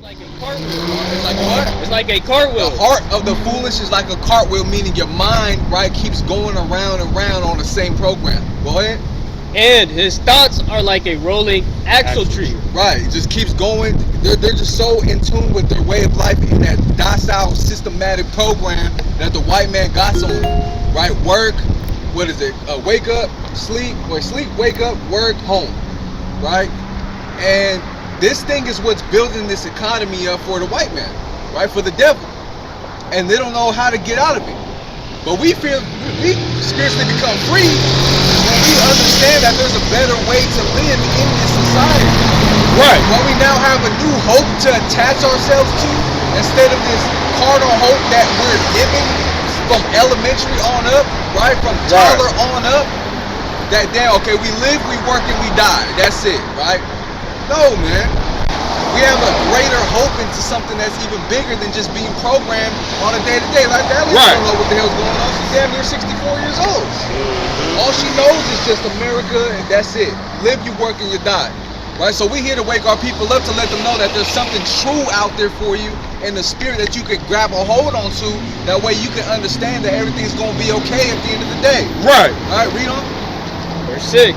like a cartwheel. It's like what? It's like a cartwheel. The heart of the foolish is like a cartwheel, meaning your mind, right, keeps going around and around on the same program. Go ahead. And his thoughts are like a rolling axle tree. Right, it just keeps going. They're just so in tune with their way of life in that docile, systematic program that the white man got on them. Right, work, what is it? Wake up, sleep, wake up, work, home. Right, and this thing is what's building this economy up for the white man, right, for the devil, and they don't know how to get out of it. But we spiritually become free when we understand that there's a better way to live in this society. Right. When we now have a new hope to attach ourselves to, instead of this carnal hope that we're given from elementary on up, right, from toddler on up, that damn, okay, we live, we work, and we die. That's it, right? No, man. We have a greater hope into something that's even bigger than just being programmed on a day-to-day. Like that, we don't know what the hell's going on. She's damn near 64 years old. All she knows is just America, and that's it. Live, you work, and you die. Right? So we're here to wake our people up, to let them know that there's something true out there for you in the spirit that you can grab a hold onto. That way you can understand that everything's going to be okay at the end of the day. Right. All right, read on. Verse 6.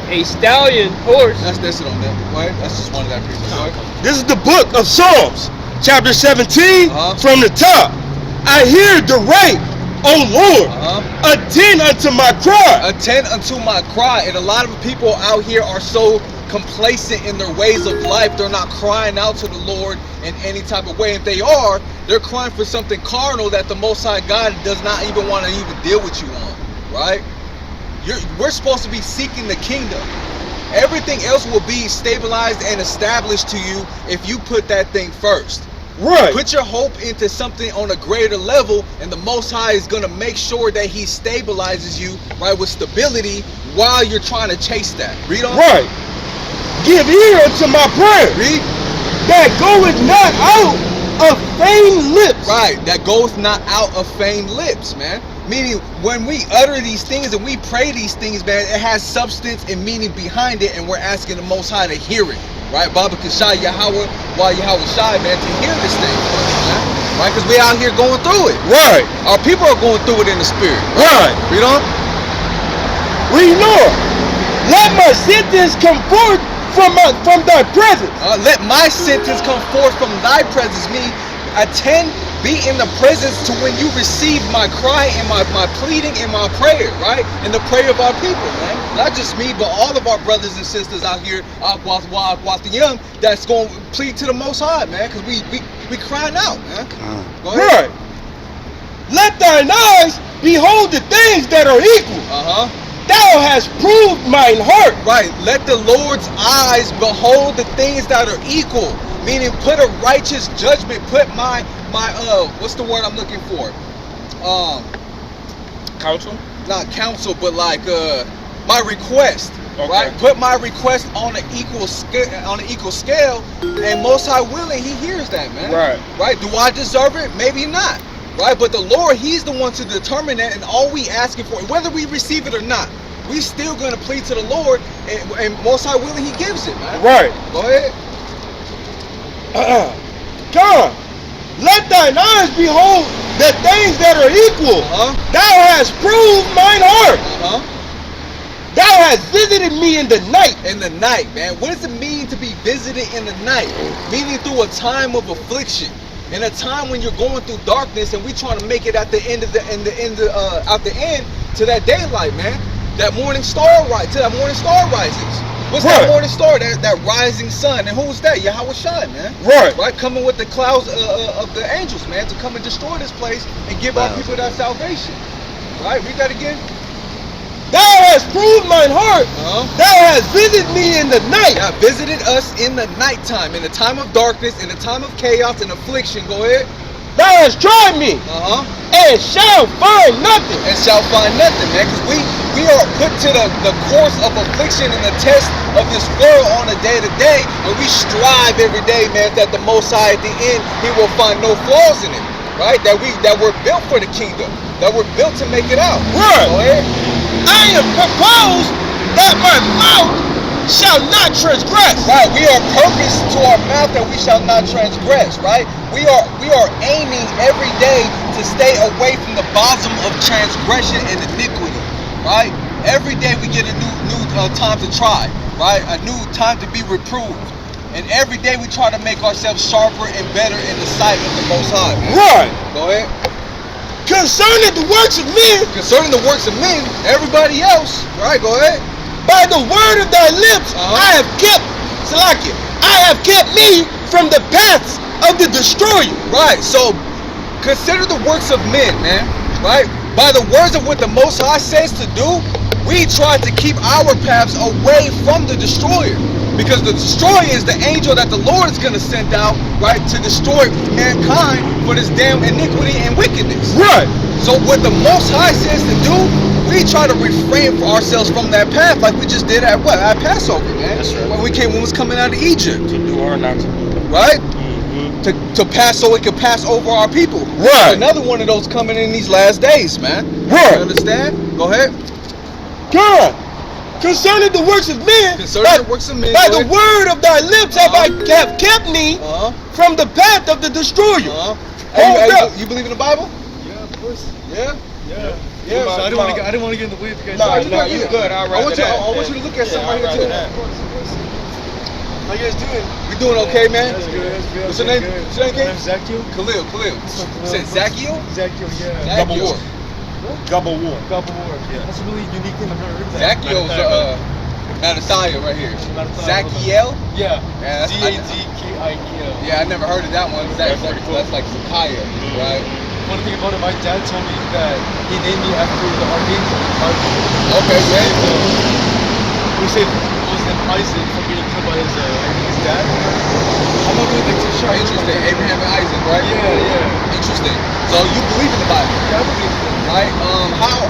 A stallion horse. That's it on that. Right? That's just one of that previous. Right? This is the book of Psalms, chapter 17, from the top. I hear the rape, O Lord, attend unto my cry. Attend unto my cry. And a lot of people out here are so complacent in their ways of life, they're not crying out to the Lord in any type of way. If they are, they're crying for something carnal that the Most High God does not even want to even deal with you on, right? We're supposed to be seeking the kingdom. Everything else will be stabilized and established to you if you put that thing first. Right. Put your hope into something on a greater level, and the Most High is going to make sure that He stabilizes you, right, with stability while you're trying to chase that. Read on. Right. Give ear unto my prayer. Read. That goeth not out of feigned lips. Right. That goeth not out of feigned lips, man. Meaning, when we utter these things and we pray these things, man, it has substance and meaning behind it, and we're asking the Most High to hear it. Right? Baba Kashai Yahweh, while Yahweh Shai, man, to hear this thing for us, man. Right? Because we out here going through it. Right. Our people are going through it in the spirit. Right. Read on. Read on. Let my sentence come forth from thy presence. Let my sentence come forth from thy presence. Me, attend, be in the presence to when you receive my cry and my pleading and my prayer, right? And the prayer of our people, man. Not just me, but all of our brothers and sisters out here, the young, that's going to plead to the Most High, man, because we crying out, man. Go ahead. Right. Let thine eyes behold the things that are equal. Thou hast proved mine heart. Right. Let the Lord's eyes behold the things that are equal. Meaning, put a righteous judgment. Put my what's the word I'm looking for? Counsel? Not counsel, but like my request. Okay. Right. Put my request on an equal scale, and Most High willing, He hears that, man. Right. Right. Do I deserve it? Maybe not. Right. But the Lord, He's the one to determine that, and all we asking for, whether we receive it or not, we still gonna plead to the Lord, and Most High willing, He gives it, man. Right. Go ahead. God, let thine eyes behold the things that are equal. Thou hast proved mine heart. Thou hast visited me in the night. In the night, man. What does it mean to be visited in the night? Meaning through a time of affliction, in a time when you're going through darkness, and we trying to make it at the end of out the end to that daylight, man. That morning star rises. What's that morning star? That rising sun. And who's that? Yahweh Shai, man. Right. Coming with the clouds of the angels, man, to come and destroy this place and give our people that salvation. Right? Read that again. Thou hast proved mine heart. Thou hast visited me in the night. Thou visited us in the nighttime, in the time of darkness, in the time of chaos and affliction. Go ahead. Thou hast tried me. And shall find nothing. And shall find nothing, man. Because we are put to the course of affliction and the test of this world on a day-to-day, and we strive every day, man, that the Most High at the end, He will find no flaws in it, right? That we're built for the kingdom, that we're built to make it out. Right. Go ahead. I am proposed that my mouth shall not transgress. Right, we are purposed to our mouth that we shall not transgress, right? We are aiming every day to stay away from the bosom of transgression and iniquity, right? Every day we get a new time to try, right? A new time to be reproved. And every day we try to make ourselves sharper and better in the sight of the Most High, man. Right. Go ahead. Concerning the works of men, Concerning the works of men, everybody else, right? Go ahead. by the word of thy lips, I have kept, Salakia, I have kept me from the paths of the destroyer. Right, so consider the works of men, man, right? By the words of what the Most High says to do, we try to keep our paths away from the destroyer. Because the destroyer is the angel that the Lord is going to send out, right, to destroy mankind for this damn iniquity and wickedness. Right. So what the Most High says to do, we try to refrain for ourselves from that path, like we just did at what? At Passover, man. That's right. When we was coming out of Egypt. To do or not to do. Right? To pass so it can pass over our people. Right. Another one of those coming in these last days, man. Right. You understand? Go ahead. God, concerning the works of men, Concerning the works of men, by go the ahead. word of thy lips have I have kept me from the path of the destroyer. Hey, Hold up. you believe in the Bible? Yeah, of course. Yeah. Yeah. Yeah. So I didn't want to get in the weeds, guys. No, No, you good. I want you to look at something right here too. How you guys doing? We doing okay, man? That's good. That's good. What's your name? Good. What's your name, My Kate? name's Zacchio. Khalil. You said Zacchio? Zacchio, yeah. Double war. Double war. Double war. Yeah. That's a really unique thing. I've never heard of that. Zacchio's Mattathiah right here. Zacchiel? Yeah. Yeah, Z-A-Z-K-I-E-L. Yeah, I never heard of that one. That's like Zakiah, right? Funny thing about it, my dad told me that he named me after the archangel. Okay, man. We saved Isaac from getting killed by his dad. I'm not really like too sure. Interesting. Abraham and Isaac, right? Yeah. Interesting. So you believe in the Bible, Yeah, I believe in it. right?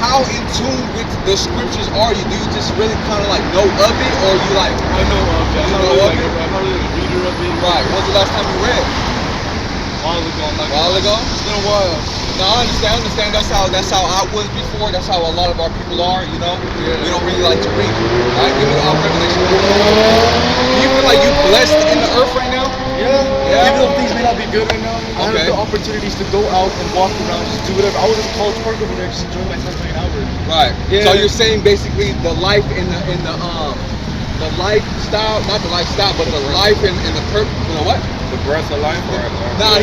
How in tune with the scriptures are you? Do you just really kind of like know of it, or you like? I know of it. I'm You not know really of it? I'm not really a reader of it. Right. When's the last time you read? A while ago. I'm not A while gonna ago? lie. It's been a while. No, I understand. That's how I was before. That's how a lot of our people are. You know, Yeah. we don't really like to read. Right? Give me Revelation. Do you feel like you blessed in the earth right now? Yeah. Even though things may not be good right now, I Okay. have the opportunities to go out and walk around, just do whatever. I was at the college park over there, just enjoying my time playing Albert. Right. Yeah. So you're saying basically the life in the lifestyle, not the lifestyle, but the life in the what? The breath of life or Nah,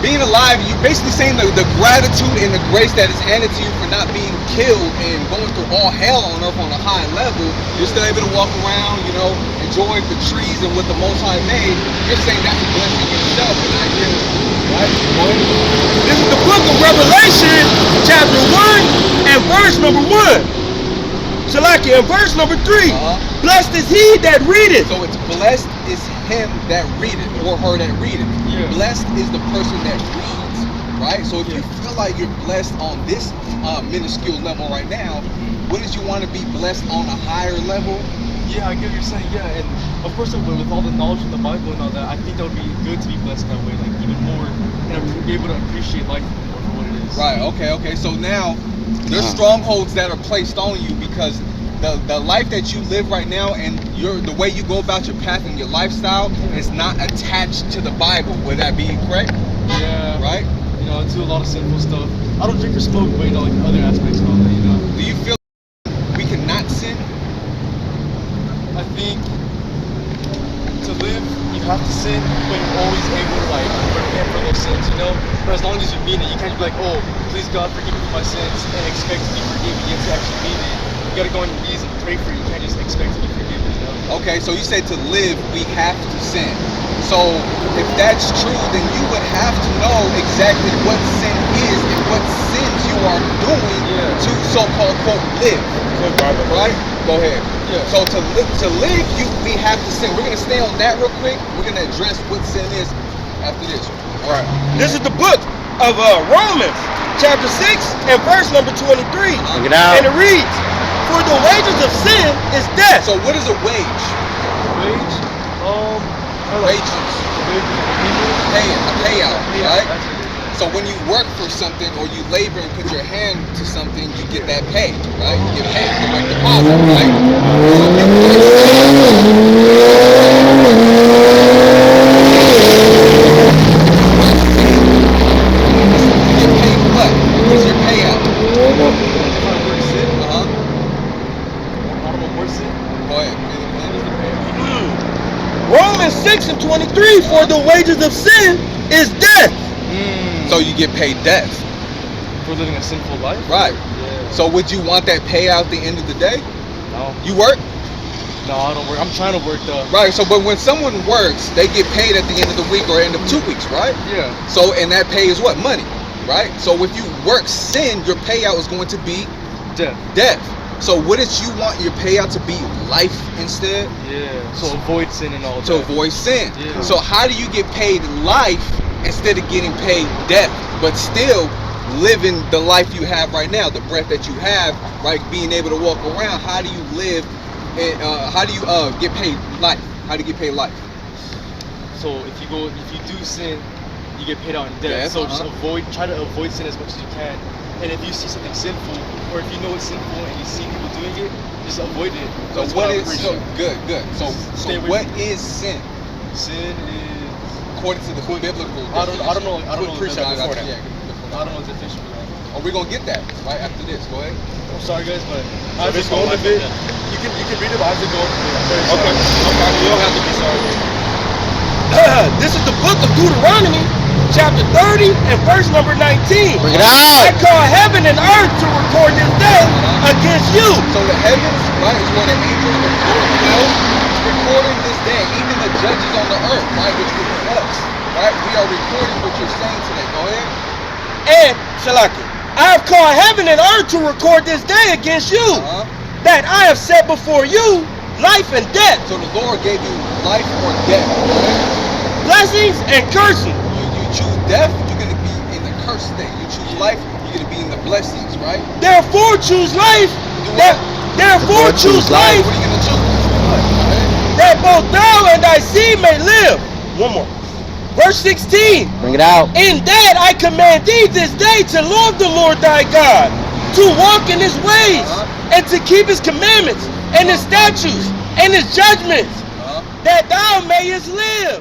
being alive, you basically saying the gratitude and the grace that is handed to you for not being killed and going through all hell on earth on a high level. You're still able to walk around, you know, enjoy the trees and what the Most High made. You're saying that's a blessing in itself, and I hear it. Right? This is the book of Revelation, chapter 1 and verse number 1. Salakia, and verse number 3. Blessed is he that readeth. So it's blessed is him that readeth, or her that readeth. Yeah. Blessed is the person that reads, right? So if you feel like you're blessed on this minuscule level right now, wouldn't you want to be blessed on a higher level? Yeah, I get what you're saying. Yeah, and of course, with all the knowledge in the Bible and all that, I think that would be good to be blessed that way, like even more, and be able to appreciate life more for what it is. Right. Okay. So now there's strongholds that are placed on you because the life that you live right now and the way you go about your path and your lifestyle is not attached to the Bible. Would that be correct? Yeah. Right. You know, I do a lot of sinful stuff. I don't drink or smoke, but you know, like other aspects and all that. You know. Do you feel we cannot sin? I think to live, you have to sin, but you're always able to like repent for those sins, you know? But as long as you mean it, you can't be like, oh, please God forgive me for my sins and expect to be forgiven. You have to actually mean it. You gotta go on your knees and pray for it. You can't just expect to be forgiven, you know? Okay, so you said to live, we have to sin. So if that's true, then you would have to know exactly what sin is and what sins you are doing to so-called quote live. Right? Go ahead. Yeah. So to live, we have to sin. We're gonna stay on that real quick. We're gonna address what sin is after this. All right. This is the book of Romans, chapter 6 and verse number 23. Bring it out. And it reads, for the wages of sin is death. So what is a wage? Wage? Wages. A payout, right? That's it. So when you work for something or you labor and put your hand to something, you get that pay, right? You get paid, direct deposit, right? So if you work Go ahead. Romans 6:23, for the wages of sin is death. So you get paid death. For living a sinful life? Right. Yeah. So would you want that payout at the end of the day? No. You work? No, I don't work. I'm trying to work though. Right. So, but when someone works, they get paid at the end of the week or end of 2 weeks, right? Yeah. So, and that pay is what? Money, right? So if you work sin, your payout is going to be death. So wouldn't you want your payout to be life instead? Yeah. So avoid sin and all that. To avoid sin. Yeah. So how do you get paid life instead of getting paid death, but still living the life you have right now, the breath that you have, right? Being able to walk around. How do you live? And how do you get paid life? How do you get paid life? So if you do sin, you get paid out in death. So just try to avoid sin as much as you can. And if you see something sinful, or if you know it's sinful and you see people doing it, just avoid it. So That's what I is appreciate. good? So what is sin? Sin is According to the biblical. I don't know. I don't know the Appreciate definition. that. I don't know the definition for that. Oh, we're gonna get that right after this. Go ahead. I'm sorry guys, but I have to go into it. You can read it, but I have to go into it. I'm very sorry. Okay. You don't have to be sorry. This is the book of Deuteronomy, chapter 30 and verse number 19. Bring it out. I call heaven and earth to record this day against you. So the heavens, right, is where the angels record. It's recording this day. Even the judges on the earth, right, which would be us, right? We are recording what you're saying today. Go ahead. And Shalaki, I have called heaven and earth to record this day against you, that I have set before you life and death, So the Lord gave you life or death. blessings and cursing. You choose death, you're gonna be in the curse state. You choose life, you're gonna be in the blessings, right? Therefore choose life. Therefore choose life, What are you gonna choose? that both thou and thy seed may live. One more. Verse 16. Bring it out. In that I command thee this day to love the Lord thy God, to walk in his ways, and to keep his commandments, and his statutes, and his judgments, that thou mayest live.